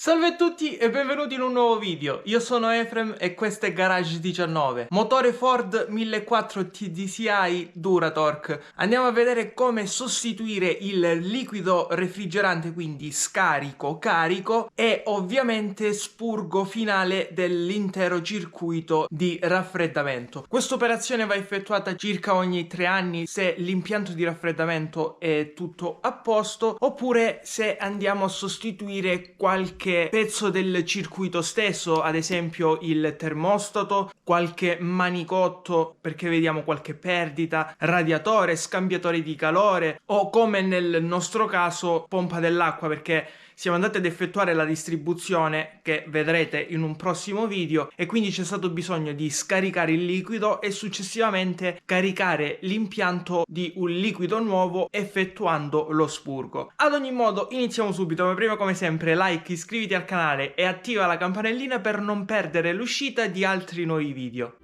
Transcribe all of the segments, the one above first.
Salve a tutti e benvenuti in un nuovo video. Io sono Efrem e questo è Garage 19. Motore Ford 1400 TDCi Duratorque. Andiamo a vedere come sostituire il liquido refrigerante, quindi scarico-carico, e ovviamente spurgo finale dell'intero circuito di raffreddamento. Questa operazione va effettuata circa ogni 3 anni se l'impianto di raffreddamento è tutto a posto, oppure se andiamo a sostituire qualche pezzo del circuito stesso, ad esempio il termostato, qualche manicotto perché vediamo qualche perdita, radiatore, scambiatore di calore o, come nel nostro caso, pompa dell'acqua, perché siamo andati ad effettuare la distribuzione che vedrete in un prossimo video e quindi c'è stato bisogno di scaricare il liquido e successivamente caricare l'impianto di un liquido nuovo effettuando lo spurgo. Ad ogni modo iniziamo subito, ma prima come sempre like, iscriviti al canale e attiva la campanellina per non perdere l'uscita di altri nuovi video.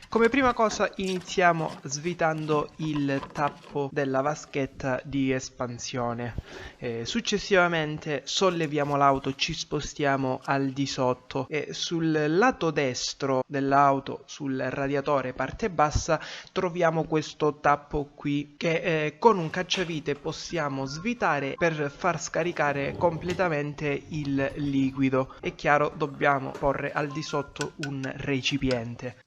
Come prima cosa iniziamo svitando il tappo della vaschetta di espansione. Successivamente solleviamo l'auto, ci spostiamo al di sotto e sul lato destro dell'auto, sul radiatore parte bassa, troviamo questo tappo qui che con un cacciavite possiamo svitare per far scaricare completamente il liquido. È chiaro, dobbiamo porre al di sotto un recipiente.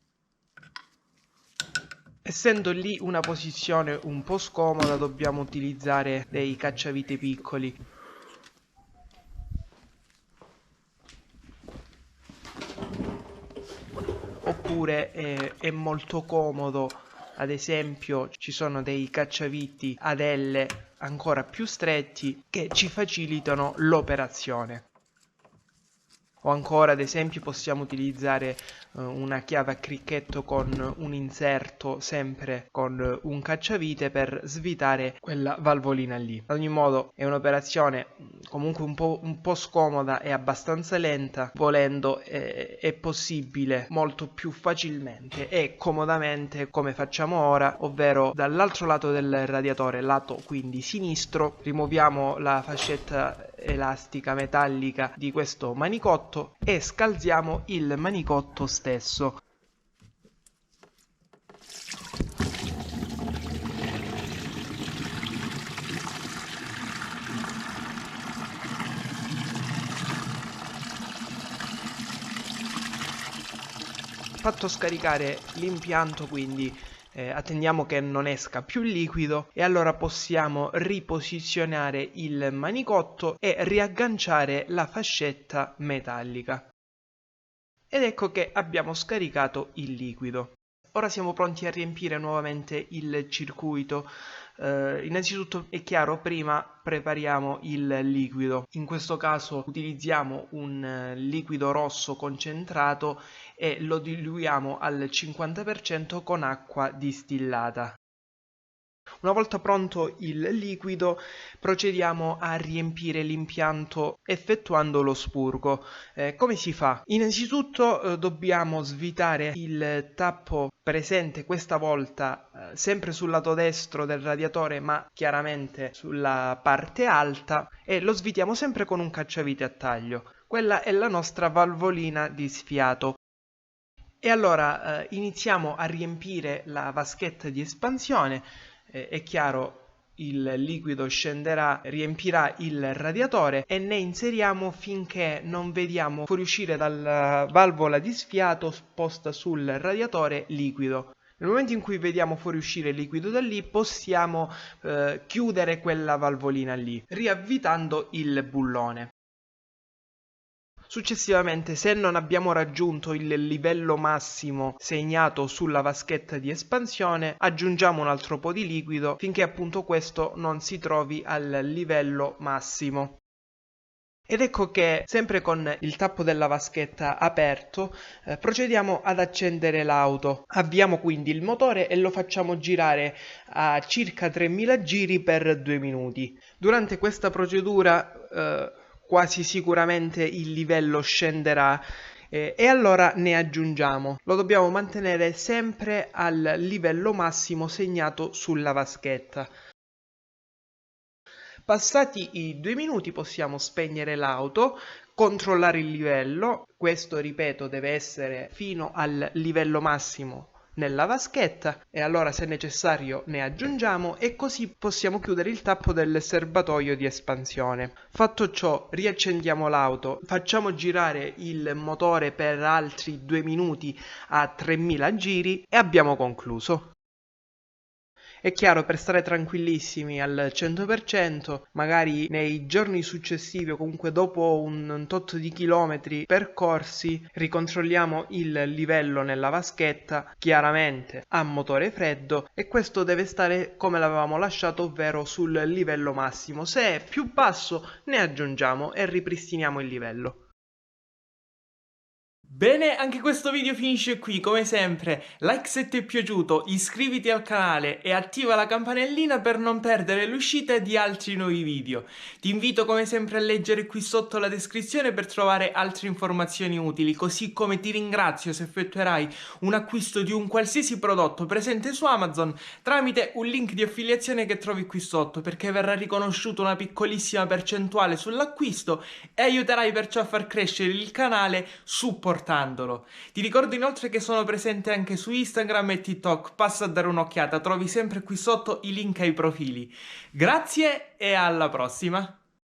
Essendo lì una posizione un po' scomoda, dobbiamo utilizzare dei cacciavite piccoli. Oppure è molto comodo, ad esempio ci sono dei cacciaviti ad L ancora più stretti che ci facilitano l'operazione. O ancora, ad esempio, possiamo utilizzare una chiave a cricchetto con un inserto sempre con un cacciavite per svitare quella valvolina lì. Ad ogni modo è un'operazione comunque un po' scomoda e abbastanza lenta. Volendo è possibile molto più facilmente e comodamente come facciamo ora, ovvero dall'altro lato del radiatore, lato quindi sinistro, rimuoviamo la fascetta elastica metallica di questo manicotto e scalziamo il manicotto stesso. Fatto scaricare l'impianto, quindi attendiamo che non esca più liquido e allora possiamo riposizionare il manicotto e riagganciare la fascetta metallica. Ed ecco che abbiamo scaricato il liquido. Ora siamo pronti a riempire nuovamente il circuito. Innanzitutto è chiaro, prima prepariamo il liquido. In questo caso utilizziamo un liquido rosso concentrato e lo diluiamo al 50% con acqua distillata. Una volta pronto il liquido, procediamo a riempire l'impianto effettuando lo spurgo. Come si fa? Innanzitutto dobbiamo svitare il tappo presente questa volta sempre sul lato destro del radiatore, ma chiaramente sulla parte alta, e lo svitiamo sempre con un cacciavite a taglio. Quella è la nostra valvolina di sfiato. E allora iniziamo a riempire la vaschetta di espansione. È chiaro, il liquido scenderà, riempirà il radiatore e ne inseriamo finché non vediamo fuoriuscire dalla valvola di sfiato posta sul radiatore liquido. Nel momento in cui vediamo fuoriuscire il liquido da lì, possiamo chiudere quella valvolina lì, riavvitando il bullone. Successivamente, se non abbiamo raggiunto il livello massimo segnato sulla vaschetta di espansione, aggiungiamo un altro po' di liquido finché appunto questo non si trovi al livello massimo. Ed ecco che, sempre con il tappo della vaschetta aperto, procediamo ad accendere l'auto. Avviamo quindi il motore e lo facciamo girare a circa 3000 giri per 2 minuti. Durante questa procedura quasi sicuramente il livello scenderà e allora ne aggiungiamo. Lo dobbiamo mantenere sempre al livello massimo segnato sulla vaschetta. Passati i 2 minuti possiamo spegnere l'auto, controllare il livello, questo ripeto deve essere fino al livello massimo nella vaschetta e allora se necessario ne aggiungiamo e così possiamo chiudere il tappo del serbatoio di espansione. Fatto ciò riaccendiamo l'auto, facciamo girare il motore per altri 2 minuti a 3000 giri e abbiamo concluso. È chiaro, per stare tranquillissimi al 100%, magari nei giorni successivi o comunque dopo un tot di chilometri percorsi, ricontrolliamo il livello nella vaschetta, chiaramente a motore freddo, e questo deve stare come l'avevamo lasciato, ovvero sul livello massimo. Se è più basso, ne aggiungiamo e ripristiniamo il livello. Bene, anche questo video finisce qui, come sempre. Like se ti è piaciuto, iscriviti al canale e attiva la campanellina per non perdere l'uscita di altri nuovi video. Ti invito come sempre a leggere qui sotto la descrizione per trovare altre informazioni utili, così come ti ringrazio se effettuerai un acquisto di un qualsiasi prodotto presente su Amazon tramite un link di affiliazione che trovi qui sotto, perché verrà riconosciuta una piccolissima percentuale sull'acquisto e aiuterai perciò a far crescere il canale supportandolo. Ti ricordo inoltre che sono presente anche su Instagram e TikTok, passa a dare un'occhiata, trovi sempre qui sotto i link ai profili. Grazie e alla prossima!